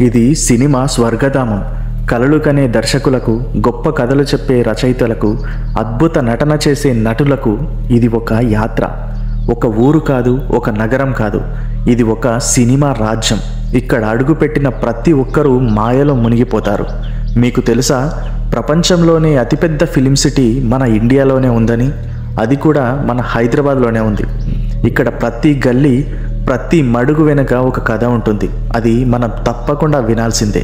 ఇది సినిమా స్వర్గధామం. కలలు కనే దర్శకులకు, గొప్ప కథలు చెప్పే రచయితలకు, అద్భుత నటన చేసే నటులకు ఇది ఒక యాత్ర. ఒక ఊరు కాదు, ఒక నగరం కాదు, ఇది ఒక సినిమా రాజ్యం. ఇక్కడ అడుగుపెట్టిన ప్రతి ఒక్కరూ మాయలో మునిగిపోతారు. మీకు తెలుసా, ప్రపంచంలోనే అతిపెద్ద ఫిలిం సిటీ మన ఇండియాలోనే ఉందని? అది కూడా మన హైదరాబాద్లోనే ఉంది. ఇక్కడ ప్రతి గల్లీ, ప్రతి మడుగు వెనుక ఒక కథ ఉంటుంది. అది మనం తప్పకుండా వినాల్సిందే.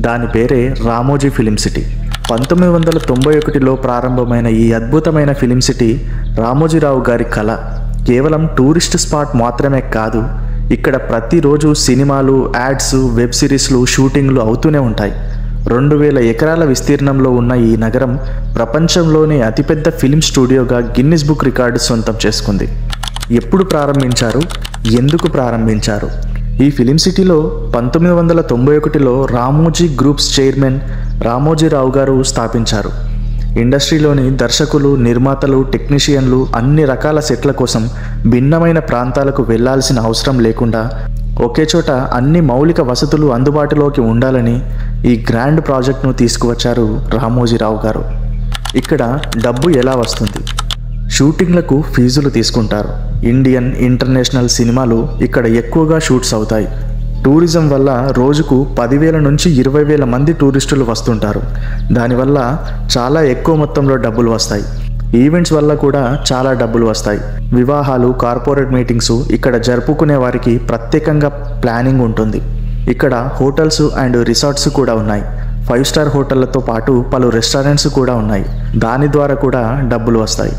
దాని పేరే రామోజీ ఫిలిం సిటీ. 1991లో ప్రారంభమైన ఈ అద్భుతమైన ఫిలిం సిటీ రామోజీరావు గారి కళ. కేవలం టూరిస్ట్ స్పాట్ మాత్రమే కాదు, ఇక్కడ ప్రతిరోజు సినిమాలు, యాడ్స్, వెబ్ సిరీస్లు, షూటింగ్లు అవుతూనే ఉంటాయి. 2000 ఎకరాల విస్తీర్ణంలో ఉన్న ఈ నగరం ప్రపంచంలోనే అతిపెద్ద ఫిలిం స్టూడియోగా గిన్నిస్ బుక్ రికార్డు సొంతం చేసుకుంది. ఎప్పుడు ప్రారంభించారు, ఎందుకు ప్రారంభించారు? ఈ ఫిలిం సిటీలో 1991లో రామోజీ గ్రూప్స్ చైర్మన్ రామోజీరావు గారు స్థాపించారు. ఇండస్ట్రీలోని దర్శకులు, నిర్మాతలు, టెక్నీషియన్లు అన్ని రకాల సెట్ల కోసం భిన్నమైన ప్రాంతాలకు వెళ్లాల్సిన అవసరం లేకుండా ఒకే చోట అన్ని మౌలిక వసతులు అందుబాటులోకి ఉండాలని ఈ గ్రాండ్ ప్రాజెక్ట్ను తీసుకువచ్చారు రామోజీరావు గారు. ఇక్కడ డబ్బు ఎలా వస్తుంది? షూటింగ్లకు ఫీజులు తీసుకుంటారు. ఇండియన్, ఇంటర్నేషనల్ సినిమాలు ఇక్కడ ఎక్కువగా షూట్స్ అవుతాయి. టూరిజం వల్ల రోజుకు 10,000 నుంచి 20,000 మంది టూరిస్టులు వస్తుంటారు. దానివల్ల చాలా ఎక్కువ మొత్తంలో డబ్బులు వస్తాయి. ఈవెంట్స్ వల్ల కూడా చాలా డబ్బులు వస్తాయి. వివాహాలు, కార్పొరేట్ మీటింగ్స్ ఇక్కడ జరుపుకునే వారికి ప్రత్యేకంగా ప్లానింగ్ ఉంటుంది. ఇక్కడ హోటల్స్ అండ్ రిసార్ట్స్ కూడా ఉన్నాయి. 5 స్టార్ హోటళ్లతో పాటు పలు రెస్టారెంట్స్ కూడా ఉన్నాయి. దాని ద్వారా కూడా డబ్బులు వస్తాయి.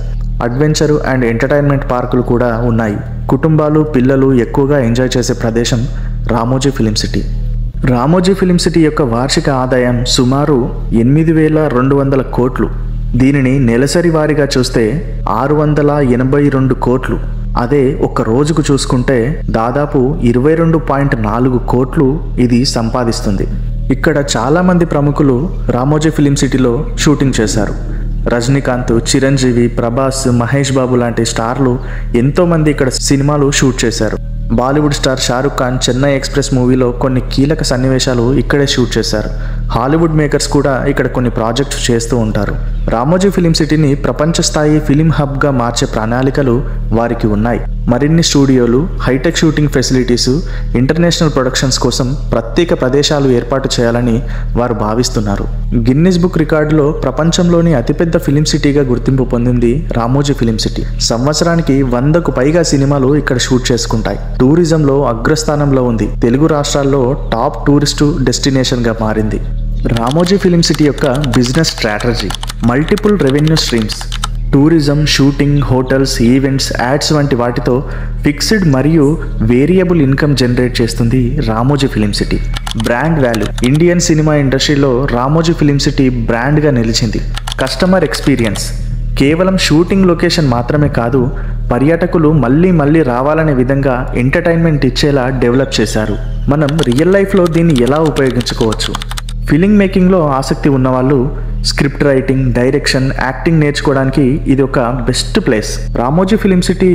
అడ్వెంచర్ అండ్ ఎంటర్టైన్మెంట్ పార్కులు కూడా ఉన్నాయి. కుటుంబాలు, పిల్లలు ఎక్కువగా ఎంజాయ్ చేసే ప్రదేశం Ramoji film city. Ramoji film city యొక్క వార్షిక ఆదాయం సుమారు 8,200 కోట్లు. దీనిని నెలసరి వారీగా చూస్తే 682 కోట్లు. అదే ఒక్క రోజుకు చూసుకుంటే దాదాపు 22.4 కోట్లు ఇది సంపాదిస్తుంది. ఇక్కడ చాలామంది ప్రముఖులు రామోజీ ఫిలిం సిటీలో షూటింగ్ చేశారు. రజనీకాంత్, చిరంజీవి, ప్రభాస్, మహేష్ బాబు లాంటి స్టార్లు ఎంతోమంది ఇక్కడ సినిమాలు షూట్ చేశారు. బాలీవుడ్ స్టార్ షారుఖ్ ఖాన్ చెన్నై ఎక్స్ప్రెస్ మూవీలో కొన్ని కీలక సన్నివేశాలు ఇక్కడే షూట్ చేశారు. హాలీవుడ్ మేకర్స్ కూడా ఇక్కడ కొన్ని ప్రాజెక్ట్స్ చేస్తూ ఉంటారు. రామోజీ ఫిలిం సిటీని ప్రపంచ స్థాయి ఫిలిం హబ్గా మార్చే ప్రణాళికలు వారికి ఉన్నాయి. మరిన్ని స్టూడియోలు, hitech shooting facilities, international productions కోసం ప్రత్యేక ప్రదేశాలు ఏర్పాటు చేయాలని వారు భావిస్తున్నారు. గిన్నిస్ బుక్ రికార్డులో ప్రపంచంలోని అతిపెద్ద ఫిలిం సిటీగా గుర్తింపు పొందింది రామోజీ ఫిలిం సిటీ. సంవత్సరానికి 100కు పైగా సినిమాలు ఇక్కడ షూట్ చేసుకుంటాయి. టూరిజంలో అగ్రస్థానంలో ఉంది. తెలుగు రాష్ట్రాల్లో టాప్ టూరిస్టు డెస్టినేషన్గా మారింది. రామోజీ ఫిలిం సిటీ యొక్క business strategy: multiple revenue streams. Tourism, shooting, hotels, events, ads వంటి వాటితో ఫిక్స్డ్ మరియు వేరియబుల్ ఇన్కమ్ జనరేట్ చేస్తుంది Ramoji film city. Brand value: Indian cinema ఇండస్ట్రీలో రామోజీ ఫిలిం సిటీ బ్రాండ్గా నిలిచింది. కస్టమర్ ఎక్స్పీరియన్స్: కేవలం షూటింగ్ లొకేషన్ మాత్రమే కాదు, పర్యాటకులు మళ్ళీ మళ్ళీ రావాలనే విధంగా ఎంటర్టైన్మెంట్ ఇచ్చేలా డెవలప్ చేశారు. మనం రియల్ లైఫ్లో దీన్ని ఎలా ఉపయోగించుకోవచ్చు? ఫిలిం మేకింగ్లో ఆసక్తి ఉన్నవాళ్ళు స్క్రిప్ట్ రైటింగ్, డైరెక్షన్, యాక్టింగ్ నేర్చుకోవడానికి ఇది ఒక best place. Ramoji film city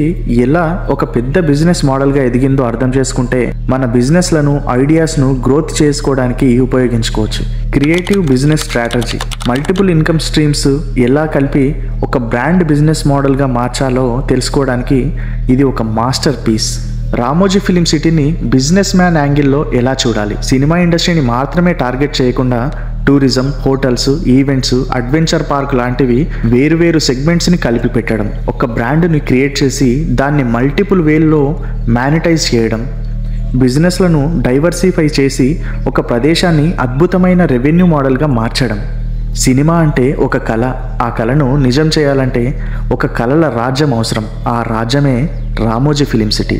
ఎలా ఒక పెద్ద బిజినెస్ మోడల్గా ఎదిగిందో అర్థం చేసుకుంటే మన బిజినెస్లను, ఐడియాస్ను గ్రోత్ చేసుకోవడానికి ఉపయోగించుకోవచ్చు. Creative business strategy: multiple income streams ఎలా కలిపి ఒక బ్రాండ్ బిజినెస్ మోడల్గా మార్చాలో తెలుసుకోవడానికి ఇది ఒక మాస్టర్ పీస్. రామోజీ ఫిలిం సిటీని బిజినెస్ మ్యాన్ యాంగిల్లో ఎలా చూడాలి? సినిమా ఇండస్ట్రీని మాత్రమే టార్గెట్ చేయకుండా tourism, hotels, events, adventure park లాంటివి వేరువేరు సెగ్మెంట్స్ని కలిపి పెట్టడం, ఒక బ్రాండ్ని క్రియేట్ చేసి దాన్ని మల్టిపుల్ వేల్లో మానిటైజ్ చేయడం, బిజినెస్లను డైవర్సిఫై చేసి ఒక ప్రదేశాన్ని అద్భుతమైన రెవెన్యూ మోడల్గా మార్చడం. సినిమా అంటే ఒక కళ. ఆ కళను నిజం చేయాలంటే ఒక కళల రాజ్యం అవసరం. ఆ రాజ్యమే రామోజీ ఫిలిం సిటీ.